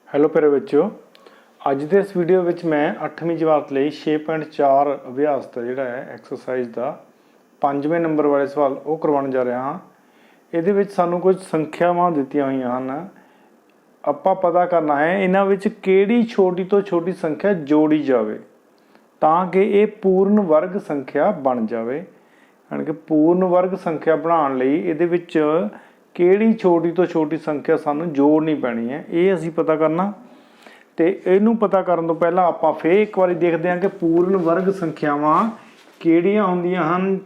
Hello ਪਿਆਰੇ ਬੱਚਿਓ, ਅੱਜ ਦੇ ਇਸ ਵੀਡੀਓ ਵਿੱਚ ਮੈਂ 8ਵੀਂ ਜਮਾਤ ਲਈ 6.4 ਅਭਿਆਸ ਦਾ ਜਿਹੜਾ ਹੈ ਐਕਸਰਸਾਈਜ਼ ਦਾ 5ਵੇਂ ਨੰਬਰ ਵਾਲੇ ਸਵਾਲ ਉਹ ਕਰਵਾਉਣ ਜਾ ਰਿਹਾ ਹਾਂ। ਇਹਦੇ ਵਿੱਚ ਸਾਨੂੰ ਕੁਝ ਸੰਖਿਆਵਾਂ ਦਿੱਤੀਆਂ ਹੋਈਆਂ ਹਨ। ਆਪਾਂ ਪਤਾ ਕਰਨਾ ਹੈ ਇਹਨਾਂ ਵਿੱਚ ਕਿਹੜੀ ਛੋਟੀ ਤੋਂ ਛੋਟੀ ਸੰਖਿਆ ਜੋੜੀ ਜਾਵੇ ਤਾਂ ਕਿ ਇਹ ਪੂਰਨ ਵਰਗ ਸੰਖਿਆ ਬਣ ਜਾਵੇ। ਯਾਨੀ ਕਿ ਪੂਰਨ ਵਰਗ ਸੰਖਿਆ ਬਣਾਉਣ ਲਈ ਇਹਦੇ ਵਿੱਚ ਕਿਹੜੀ ਛੋਟੀ ਤੋਂ ਛੋਟੀ ਸੰਖਿਆ ਸਾਨੂੰ ਜੋੜਨੀ ਪੈਣੀ ਹੈ, ਇਹ ਅਸੀਂ ਪਤਾ ਕਰਨਾ। ਤੇ ਇਹਨੂੰ ਪਤਾ ਕਰਨ ਤੋਂ ਪਹਿਲਾਂ ਆਪਾਂ ਫੇਰ ਇੱਕ ਵਾਰੀ ਦੇਖਦੇ ਹਾਂ ਕਿ ਪੂਰਨ ਵਰਗ ਸੰਖਿਆਵਾਂ ਕਿਹੜੀਆਂ ਹੁੰਦੀਆਂ ਹਨ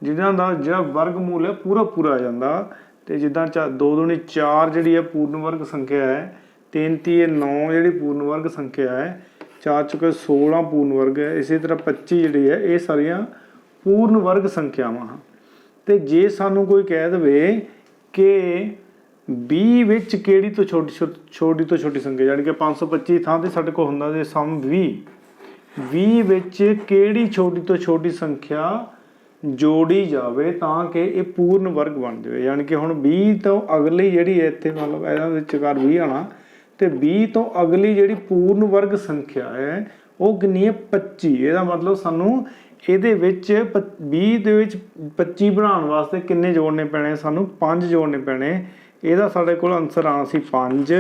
ਜਿਨ੍ਹਾਂ ਦਾ ਜਿਹੜਾ ਵਰਗਮੂਲ ਹੈ ਪੂਰਾ ਆ ਜਾਂਦਾ। ਤੇ ਜਿੱਦਾਂ 2 ਦੂਣੀ 4 ਜਿਹੜੀ ਹੈ ਪੂਰਨ ਵਰਗ ਸੰਖਿਆ ਹੈ, 3 ਤੀਏ 9 ਜਿਹੜੀ ਪੂਰਨ ਵਰਗ ਸੰਖਿਆ ਹੈ, 4 ਚੁਕੇ 16 ਪੂਰਨ ਵਰਗ ਹੈ, ਇਸੇ ਤਰ੍ਹਾਂ 25 ਜਿਹੜੀ ਹੈ, ਇਹ ਸਾਰੀਆਂ ਪੂਰਨ ਵਰਗ ਸੰਖਿਆਵਾਂ ਹਨ। ਤੇ ਜੇ ਸਾਨੂੰ ਕੋਈ ਕਹਿ ਦੇਵੇ ਕਿ 20 ਵਿੱਚ ਕਿਹੜੀ ਤੋਂ ਛੋਟੀ ਤੋਂ ਛੋਟੀ ਸੰਖਿਆ, ਯਾਨੀ ਕਿ 525 ਥਾਂ ਤੇ ਸਾਡੇ ਕੋਲ ਹੁੰਦਾ ਜੇ ਸਮ 20 ਵਿੱਚ ਕਿਹੜੀ ਛੋਟੀ ਤੋਂ ਛੋਟੀ ਸੰਖਿਆ ਜੋੜੀ ਜਾਵੇ ਤਾਂ ਕਿ ਇਹ ਪੂਰਨ ਵਰਗ ਬਣ ਜਾਵੇ। ਯਾਨੀ ਕਿ ਹੁਣ 20 ਤੋਂ ਅਗਲੀ ਜਿਹੜੀ ਹੈ ਇੱਥੇ ਮਤਲਬ ਇਹਦਾ ਵਿਚਕਾਰ 20 ਆਉਣਾ, ਤੇ 20 ਤੋਂ ਅਗਲੀ ਜਿਹੜੀ ਪੂਰਨ ਵਰਗ ਸੰਖਿਆ ਹੈ ਉਹ ਕਿੰਨੀ ਹੈ 25। ਇਹਦਾ ਮਤਲਬ ਸਾਨੂੰ ਇਹਦੇ ਵਿੱਚ 20 ਦੇ ਵਿੱਚ 25 ਬਣਾਉਣ ਵਾਸਤੇ ਕਿੰਨੇ ਜੋੜਨੇ ਪੈਣੇ, ਸਾਨੂੰ 5 ਜੋੜਨੇ ਪੈਣੇ। ਇਹਦਾ ਸਾਡੇ ਕੋਲ ਆਨਸਰ ਆਉਣਾ ਸੀ 5,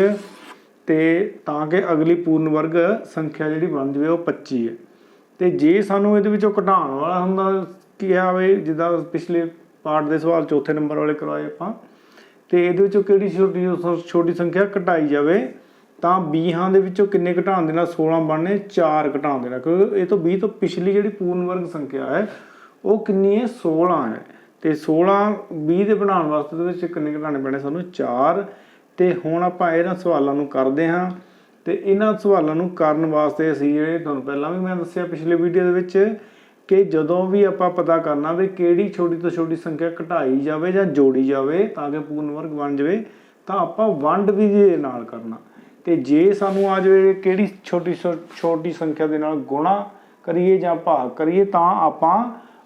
ਤੇ ਤਾਂ ਕਿ ਅਗਲੀ ਪੂਰਨ ਵਰਗ ਸੰਖਿਆ ਜਿਹੜੀ ਬਣ ਜਾਵੇ ਉਹ 25 ਹੈ। ਤੇ ਜੇ ਸਾਨੂੰ ਇਹਦੇ ਵਿੱਚੋਂ ਘਟਾਉਣ ਵਾਲਾ ਹੁੰਦਾ ਕਿਹਾ ਵੇ, ਜਿੱਦਾਂ ਪਿਛਲੇ ਪਾਰਟ ਦੇ ਸਵਾਲ ਚੌਥੇ ਨੰਬਰ ਵਾਲੇ ਕਰਵਾਏ ਆਪਾਂ, ਤੇ ਇਹਦੇ ਵਿੱਚੋਂ ਕਿਹੜੀ ਛੋਟੀ ਸੰਖਿਆ ਘਟਾਈ ਜਾਵੇ ਤਾਂ 20 ਦੇ ਵਿੱਚੋਂ ਕਿੰਨੇ ਘਟਾਉਣ ਦੇ ਨਾਲ 16 ਬਣਨੇ, 4 ਘਟਾਉਣ ਦੇ ਨਾਲ, ਕਿਉਂਕਿ ਇਹ ਤੋਂ 20 ਤੋਂ ਪਿਛਲੀ ਜਿਹੜੀ ਪੂਰਨ ਵਰਗ ਸੰਖਿਆ ਹੈ ਉਹ ਕਿੰਨੀ ਹੈ 16 ਹੈ। ਤੇ 16 20 ਦੇ ਬਣਾਉਣ ਵਾਸਤੇ ਦੇ ਵਿੱਚ ਕਿੰਨੇ ਘਟਾਉਣੇ ਪੈਣੇ ਸਾਨੂੰ 4। ਤੇ ਹੁਣ ਆਪਾਂ ਇਹਨਾਂ ਸਵਾਲਾਂ ਨੂੰ ਕਰਦੇ ਹਾਂ। ਤੇ ਇਹਨਾਂ ਸਵਾਲਾਂ ਨੂੰ ਕਰਨ ਵਾਸਤੇ ਅਸੀਂ ਜਿਹੜੇ ਤੁਹਾਨੂੰ ਪਹਿਲਾਂ ਵੀ ਮੈਂ ਦੱਸਿਆ ਪਿਛਲੇ ਵੀਡੀਓ ਦੇ ਵਿੱਚ ਕਿ ਜਦੋਂ ਵੀ ਆਪਾਂ ਪਤਾ ਕਰਨਾ ਵੀ ਕਿਹੜੀ ਛੋਟੀ ਤੋਂ ਛੋਟੀ ਸੰਖਿਆ ਘਟਾਈ ਜਾਵੇ ਜਾਂ ਜੋੜੀ ਜਾਵੇ ਤਾਂ ਕਿ ਪੂਰਨ ਵਰਗ ਬਣ ਜਾਵੇ, ਤਾਂ ਆਪਾਂ ਵੰਡ ਵਿਧੀ ਦੇ ਨਾਲ ਕਰਨਾ। ਤੇ ਜੇ ਸਾਨੂੰ ਆ ਜਾਵੇ ਕਿਹੜੀ ਛੋਟੀ ਸੰਖਿਆ ਦੇ ਨਾਲ ਗੁਣਾ ਕਰੀਏ ਜਾਂ ਭਾਗ ਕਰੀਏ ਤਾਂ ਆਪਾਂ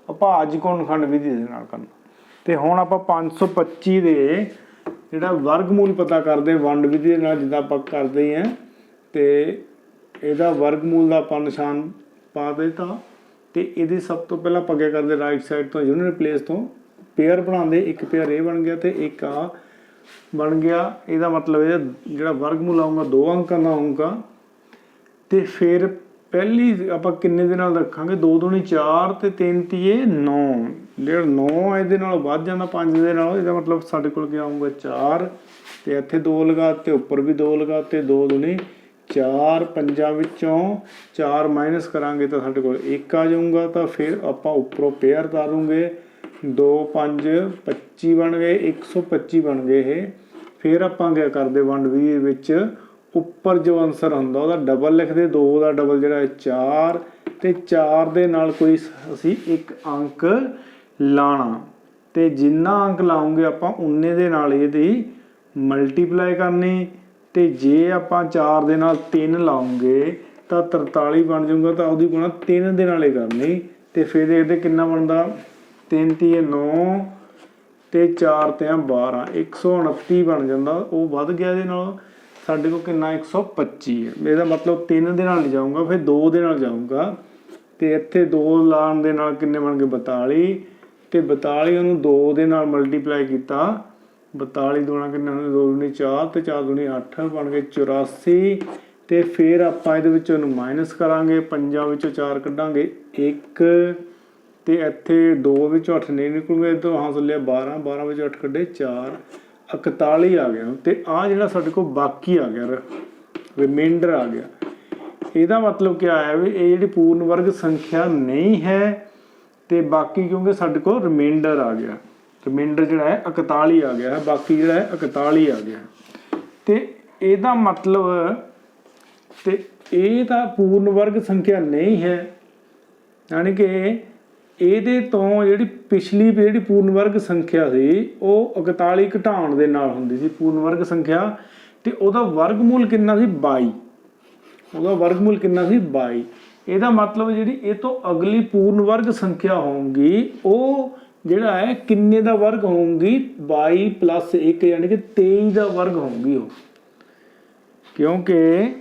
ਅਭਾਜ ਗੁਣਨਖੰਡ ਵਿਧੀ ਦੇ ਨਾਲ ਕਰਨਾ। ਤੇ ਹੁਣ ਆਪਾਂ 525 ਦੇ ਜਿਹੜਾ ਵਰਗਮੂਲ ਪਤਾ ਕਰਦੇ ਵੰਡ ਵਿਧੀ ਦੇ ਨਾਲ, ਜਿੱਦਾਂ ਆਪਾਂ ਕਰਦੇ ਹੀ ਹਾਂ। ਤੇ ਇਹਦਾ ਵਰਗਮੂਲ ਦਾ ਆਪਾਂ ਨਿਸ਼ਾਨ ਪਾ ਦਿੱਤਾ। ਤੇ ਇਹਦੇ ਸਭ ਤੋਂ ਪਹਿਲਾਂ ਆਪਾਂ ਕਿਆ ਕਰਦੇ, ਰਾਈਟ ਸਾਈਡ ਤੋਂ ਯੂਨੀਅਨ ਪਲੇਸ ਤੋਂ ਪੇਅਰ ਬਣਾਉਂਦੇ। ਇੱਕ ਪੇਅਰ ਇਹ ਬਣ ਗਿਆ ਤੇ ਇੱਕ ਆ ਬਣ ਗਿਆ। ਇਹਦਾ ਮਤਲਬ ਇਹਦਾ ਜਿਹੜਾ ਵਰਗਮੂਲ ਆਊਗਾ 2 ਅੰਕਾਂ ਦਾ ਆਊਗਾ। ਤੇ ਫਿਰ ਪਹਿਲੀ ਆਪਾਂ ਕਿੰਨੇ ਦੇ ਨਾਲ ਰੱਖਾਂਗੇ, 2 ਦੂਣੀ 4 ਤੇ 3 ਤੀਏ 9, ਜਿਹੜਾ 9 ਇਹਦੇ ਨਾਲ ਵੱਧ ਜਾਂਦਾ 5 ਦੇ ਨਾਲ, ਇਹਦਾ ਮਤਲਬ ਸਾਡੇ ਕੋਲ ਕੀ ਆਊਗਾ 4। ਤੇ ਇੱਥੇ 2 ਲਗਾ ਤੇ ਉੱਪਰ ਵੀ 2 ਲਗਾ ਤੇ 2 ਦੂਣੀ 4, 5 ਵਿੱਚੋਂ 4 ਮਾਈਨਸ ਕਰਾਂਗੇ ਤਾਂ ਸਾਡੇ ਕੋਲ 1 ਆ ਜਾਊਗਾ। ਤਾਂ ਫਿਰ ਆਪਾਂ ਉੱਪਰੋਂ ਪੇਅਰ ਤਾਰੂਗੇ, 2 5 25 ਬਣ ਗਏ, 125 ਬਣ ਗਏ ਇਹ। ਫਿਰ ਆਪਾਂ ਕਿਆ ਕਰਦੇ ਵੰਡ ਵਿਧੀ ਵਿੱਚ ਉੱਪਰ ਜੋ ਆਨਸਰ ਹੁੰਦਾ ਉਹਦਾ ਡਬਲ ਲਿਖਦੇ, 2 ਦਾ ਡਬਲ ਜਿਹੜਾ 4, ਤੇ 4 ਦੇ ਨਾਲ ਕੋਈ ਅਸੀਂ ਇੱਕ ਅੰਕ ਲਾਣਾ। ਤੇ ਜਿੰਨਾ ਅੰਕ ਲਾਉਂਗੇ ਆਪਾਂ ਉਨੇ ਦੇ ਨਾਲ ਇਹਦੀ ਮਲਟੀਪਲਾਈ ਕਰਨੀ। ਤੇ ਜੇ ਆਪਾਂ 4 ਦੇ ਨਾਲ 3 ਲਾਉਂਗੇ ਤਾਂ 43 ਬਣ ਜਾਊਗਾ, ਤਾਂ ਉਹਦੀ ਗੁਣਾ 3 ਦੇ ਨਾਲ ਹੀ ਕਰਨੀ। ਤੇ ਫਿਰ ਦੇਖਦੇ ਕਿੰਨਾ ਬਣਦਾ, 3 ਤੀਏ 9 ਤੇ 4 ਤੇ 12, 129 ਬਣ ਜਾਂਦਾ। ਉਹ ਵੱਧ ਗਿਆ ਇਹਦੇ ਨਾਲ, ਸਾਡੇ ਕੋਲ ਕਿੰਨਾ 125 ਹੈ। ਇਹਦਾ ਮਤਲਬ 3 ਦੇ ਨਾਲ ਨਹੀਂ ਜਾਊਗਾ, ਫਿਰ 2 ਦੇ ਨਾਲ ਜਾਊਗਾ। ਤੇ ਇੱਥੇ 2 ਲਾਉਣ ਦੇ ਨਾਲ ਕਿੰਨੇ ਬਣ ਗਏ 42, ਤੇ 42 ਉਹਨੂੰ 2 ਦੇ ਨਾਲ ਮਲਟੀਪਲਾਈ ਕੀਤਾ, 42 ਦੂਣਾ ਕਿੰਨੇ ਹੁੰਦੇ 2 ਦੂਣੀ 4 ਤੇ 4 ਦੂਣੀ 8 ਬਣ ਗਏ 84। ਤੇ ਫਿਰ ਆਪਾਂ ਇਹਦੇ ਵਿੱਚੋਂ ਇਹਨੂੰ ਮਾਈਨਸ ਕਰਾਂਗੇ, 5 ਵਿੱਚੋਂ 4 ਕੱਢਾਂਗੇ 1, ਤੇ ਇੱਥੇ 2 ਵਿੱਚੋਂ 8 ਨਹੀਂ ਨਿਕਲੂਗੇ, ਇੱਧਰੋਂ ਹਾਸਲ ਲਿਆ 12, 12 ਵਿੱਚੋਂ 8 ਕੱਢੇ 4, 41 ਆ ਗਿਆ। ਤੇ ਆਹ ਜਿਹੜਾ ਸਾਡੇ ਕੋਲ ਬਾਕੀ ਆ ਗਿਆ, ਰਿਮਾਈਂਡਰ ਆ ਗਿਆ। ਇਹਦਾ ਮਤਲਬ ਕੀ ਆਇਆ ਵੀ ਇਹ ਜਿਹੜੀ ਪੂਰਨ ਵਰਗ ਸੰਖਿਆ ਨਹੀਂ ਹੈ, ਤੇ ਬਾਕੀ ਕਿਉਂਕਿ ਸਾਡੇ ਕੋਲ ਰਿਮਾਈਂਡਰ ਆ ਗਿਆ, ਰਿਮਾਈਂਡਰ ਜਿਹੜਾ ਹੈ 41 ਆ ਗਿਆ ਹੈ, ਬਾਕੀ ਜਿਹੜਾ ਹੈ 41 ਆ ਗਿਆ। ਤੇ ਇਹਦਾ ਮਤਲਬ ਤੇ ਇਹ ਤਾਂ ਪੂਰਨ ਵਰਗ ਸੰਖਿਆ ਨਹੀਂ ਹੈ, ਯਾਨੀ ਕਿ ਇਹਦੇ ਤੋਂ ਜਿਹੜੀ ਪਿਛਲੀ ਜਿਹੜੀ ਪੂਰਨ ਵਰਗ ਸੰਖਿਆ ਸੀ ਉਹ 41 ਘਟਾਉਣ ਦੇ ਨਾਲ ਹੁੰਦੀ ਸੀ ਪੂਰਨ ਵਰਗ ਸੰਖਿਆ। ਤੇ ਉਹਦਾ ਵਰਗਮੂਲ ਕਿੰਨਾ ਸੀ 22, ਉਹਦਾ ਵਰਗਮੂਲ ਕਿੰਨਾ ਸੀ 22। ਇਹਦਾ ਮਤਲਬ ਜਿਹੜੀ ਇਹ ਤੋਂ ਅਗਲੀ ਪੂਰਨ ਵਰਗ ਸੰਖਿਆ ਹੋਊਗੀ ਉਹ ਜਿਹੜਾ ਹੈ ਕਿੰਨੇ ਦਾ ਵਰਗ ਹੋਊਗੀ 22 + 1 ਯਾਨੀ ਕਿ 23 ਦਾ ਵਰਗ ਹੋਊਗੀ ਉਹ। ਕਿਉਂਕਿ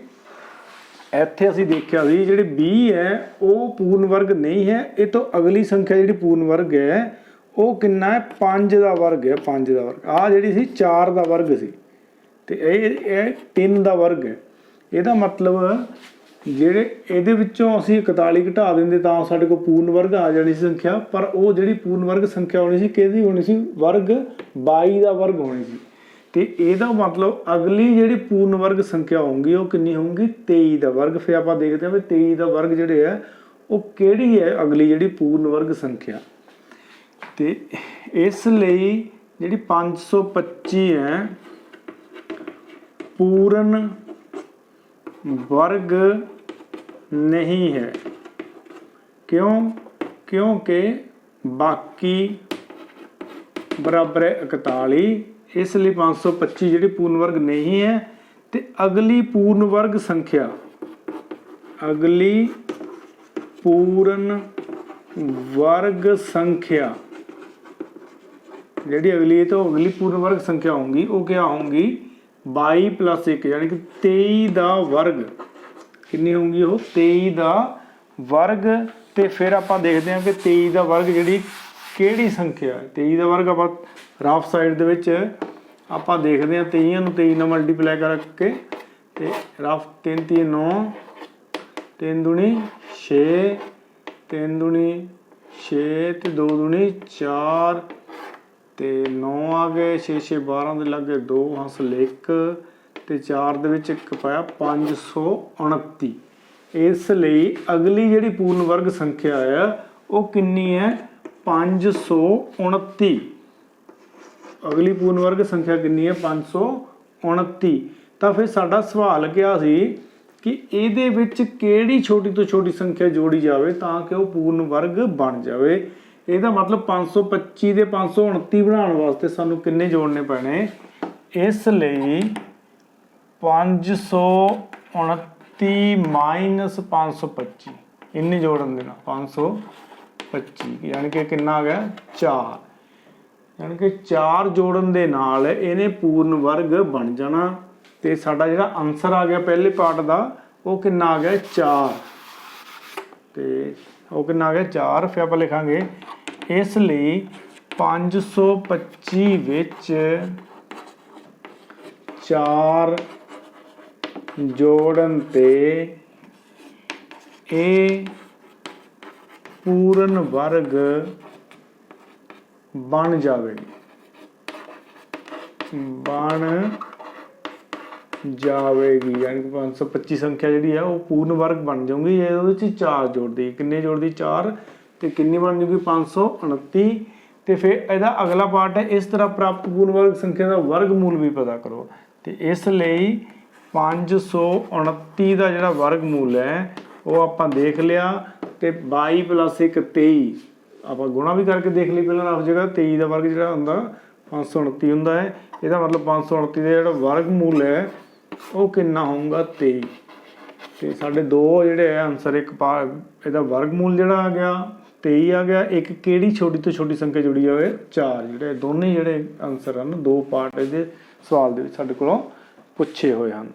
ਇੱਥੇ ਅਸੀਂ ਦੇਖਿਆ ਸੀ ਜਿਹੜੇ 20 ਹੈ ਉਹ ਪੂਰਨ ਵਰਗ ਨਹੀਂ ਹੈ। ਇਹ ਤੋਂ ਅਗਲੀ ਸੰਖਿਆ ਜਿਹੜੀ ਪੂਰਨ ਵਰਗ ਹੈ ਉਹ ਕਿੰਨਾ ਹੈ 5 ਦਾ ਵਰਗ ਹੈ। 5 ਦਾ ਵਰਗ ਆਹ ਜਿਹੜੀ ਸੀ 4 ਦਾ ਵਰਗ ਸੀ ਤੇ ਇਹ 3 ਦਾ ਵਰਗ ਹੈ। ਇਹਦਾ ਮਤਲਬ ਜਿਹੜੇ ਇਹਦੇ ਵਿੱਚੋਂ ਅਸੀਂ 41 ਘਟਾ ਦਿੰਦੇ ਤਾਂ ਸਾਡੇ ਕੋਲ ਪੂਰਨ ਵਰਗ ਆ ਜਾਣੀ ਸੀ ਸੰਖਿਆ, ਪਰ ਉਹ ਜਿਹੜੀ ਪੂਰਨ ਵਰਗ ਸੰਖਿਆ ਹੋਣੀ ਸੀ ਕਿਹਦੀ ਹੋਣੀ ਸੀ? ਵਰਗ 22 ਦਾ ਵਰਗ ਹੋਣੀ ਸੀ। ਤੇ ਇਹਦਾ ਮਤਲਬ ਅਗਲੀ ਜਿਹੜੀ ਪੂਰਨ ਵਰਗ ਸੰਖਿਆ ਹੋਊਗੀ ਉਹ ਕਿੰਨੀ ਹੋਊਗੀ? 23 ਦਾ ਵਰਗ। ਫਿਰ ਆਪਾਂ ਦੇਖਦੇ ਹਾਂ ਵੀ 23 ਦਾ ਵਰਗ ਜਿਹੜੇ ਆ ਉਹ ਕਿਹੜੀ ਹੈ ਅਗਲੀ ਜਿਹੜੀ ਪੂਰਨ ਵਰਗ ਸੰਖਿਆ। ਤੇ ਇਸ ਲਈ ਜਿਹੜੀ 525 ਹੈ ਪੂਰਨ ਵਰਗ ਨਹੀਂ ਹੈ। ਕਿਉਂ? ਕਿਉਂਕਿ ਬਾਕੀ ਬਰਾਬਰ ਹੈ 41, ਇਸ ਲਈ 525 ਜਿਹੜੀ ਪੂਰਨ ਵਰਗ ਨਹੀਂ ਹੈ। ਤੇ ਅਗਲੀ ਪੂਰਨ ਵਰਗ ਸੰਖਿਆ, ਅਗਲੀ ਪੂਰਨ ਵਰਗ ਸੰਖਿਆ ਜਿਹੜੀ ਅਗਲੀ ਤੋਂ ਅਗਲੀ ਪੂਰਨ ਵਰਗ ਸੰਖਿਆ ਹੋਊਗੀ ਉਹ ਕਿਆ ਹੋਊਗੀ? 22 + 1 ਯਾਨੀ ਕਿ 23 ਦਾ ਵਰਗ। ਕਿੰਨੀ ਹੋਊਗੀ ਉਹ? 23 ਦਾ ਵਰਗ। ਤੇ ਫਿਰ ਆਪਾਂ ਦੇਖਦੇ ਹਾਂ ਕਿ 23 ਦਾ ਵਰਗ ਜਿਹੜੀ ਕਿਹੜੀ ਸੰਖਿਆ ਹੈ। 23 ਦਾ ਵਰਗ ਆਪਾਂ ਰਫ ਸਾਈਡ ਦੇ ਵਿੱਚ ਆਪਾਂ ਦੇਖਦੇ ਹਾਂ 23 ਨੂੰ 23 ਨਾਲ ਮਲਟੀਪਲਾਈ ਕਰਕੇ ਤੇ ਰਫ 3 3 9 3 ਦੂਣੀ 6 3 ਦੂਣੀ 6 ਤੇ 2 ਦੂਣੀ 4 ਤੇ 9 ਆ ਗਏ 6 6 12 ਦੇ ਲੱਗੇ 2 ਹਾਸਲ 1 ਤੇ 4 ਦੇ ਵਿੱਚ 1 ਪਾਇਆ 529। ਇਸ ਲਈ ਅਗਲੀ ਜਿਹੜੀ ਪੂਰਨ ਵਰਗ ਸੰਖਿਆ ਹੈ ਉਹ ਕਿੰਨੀ ਹੈ? 529। ਅਗਲੀ ਪੂਰਨ ਵਰਗ ਸੰਖਿਆ ਕਿੰਨੀ ਹੈ? 529। ਤਾਂ ਫਿਰ ਸਾਡਾ ਸਵਾਲ ਕਿਹਾ ਸੀ ਕਿ ਇਹਦੇ ਵਿੱਚ ਕਿਹੜੀ ਛੋਟੀ ਤੋਂ ਛੋਟੀ ਸੰਖਿਆ ਜੋੜੀ ਜਾਵੇ ਤਾਂ ਕਿ ਉਹ ਪੂਰਨ ਵਰਗ ਬਣ ਜਾਵੇ। ਇਹਦਾ ਮਤਲਬ 525 ਦੇ 529 ਬਣਾਉਣ ਵਾਸਤੇ ਸਾਨੂੰ ਕਿੰਨੇ ਜੋੜਨੇ ਪੈਣੇ? ਇਸ ਲਈ 529 - 525 ਇੰਨੇ ਜੋੜਨ ਦੇਣਾ 525 ਯਾਨੀ ਕਿ ਕਿੰਨਾ ਆ ਗਿਆ? 4। ਯਾਨੀ ਕਿ 4 ਜੋੜਨ ਦੇ ਨਾਲ ਇਹਨੇ ਪੂਰਨ ਵਰਗ ਬਣ ਜਾਣਾ। ਤੇ ਸਾਡਾ ਜਿਹੜਾ ਆਨਸਰ ਆ ਗਿਆ ਪਹਿਲੇ ਪਾਰਟ ਦਾ ਉਹ ਕਿੰਨਾ ਆ ਗਿਆ? 4। ਤੇ ਉਹ ਕਿੰਨਾ ਆ ਗਿਆ? 4। ਫਿਰ ਆਪਾਂ ਲਿਖਾਂਗੇ ਇਸ ਲਈ 525 ਵਿੱਚ 4 ਜੋੜਨ ਤੇ ਇਹ ਪੂਰਨ ਵਰਗ ਬਣ ਜਾਵੇਗੀ। ਯਾਨੀ ਕਿ 525 ਸੰਖਿਆ ਜਿਹੜੀ ਹੈ ਉਹ ਪੂਰਨ ਵਰਗ ਬਣ ਜਾਊਗੀ ਜੇ ਉਹਦੇ ਚ 4 ਜੋੜਦੀ। ਕਿੰਨੇ ਜੋੜਦੀ? 4 ਤੇ ਕਿੰਨੀ ਬਣ ਜੂਗੀ? 529। ਤੇ ਫਿਰ ਇਹਦਾ ਅਗਲਾ ਪਾਰਟ ਹੈ ਇਸ ਤਰ੍ਹਾਂ ਪ੍ਰਾਪਤ ਪੂਰਨ ਵਰਗ ਸੰਖਿਆ ਦਾ ਵਰਗਮੂਲ ਵੀ ਪਤਾ ਕਰੋ। ਤੇ ਇਸ ਲਈ 529 ਦਾ ਜਿਹੜਾ ਵਰਗਮੂਲ ਹੈ ਉਹ ਆਪਾਂ ਦੇਖ ਲਿਆ ਤੇ 22 + 1 23 ਆਪਾਂ ਗੁਣਾ ਵੀ ਕਰਕੇ ਦੇਖ ਲਈ ਪਹਿਲਾਂ ਉਸ ਜਗ੍ਹਾ। 23 ਦਾ ਵਰਗ ਜਿਹੜਾ ਹੁੰਦਾ 529 ਹੁੰਦਾ ਹੈ। ਇਹਦਾ ਮਤਲਬ 529 ਦਾ ਜਿਹੜਾ ਵਰਗਮੂਲ ਹੈ ਉਹ ਕਿੰਨਾ ਹੋਊਗਾ? 23। ਤੇ ਸਾਡੇ ਦੋ ਜਿਹੜੇ ਹੈ ਆਨਸਰ, ਇੱਕ ਇਹਦਾ ਵਰਗਮੂਲ ਜਿਹੜਾ ਆ ਗਿਆ 23 ਆ ਗਿਆ, ਇੱਕ ਕਿਹੜੀ ਛੋਟੀ ਤੋਂ ਛੋਟੀ ਸੰਖਿਆ ਜੁੜੀ ਜਾਵੇ 4। ਜਿਹੜੇ ਦੋਨੇ ਜਿਹੜੇ ਆਨਸਰ ਹਨ ਦੋ ਪਾਰਟ ਇਹਦੇ ਸਵਾਲ ਦੇ ਵਿੱਚ ਸਾਡੇ ਕੋਲੋਂ ਪੁੱਛੇ ਹੋਏ ਹਨ।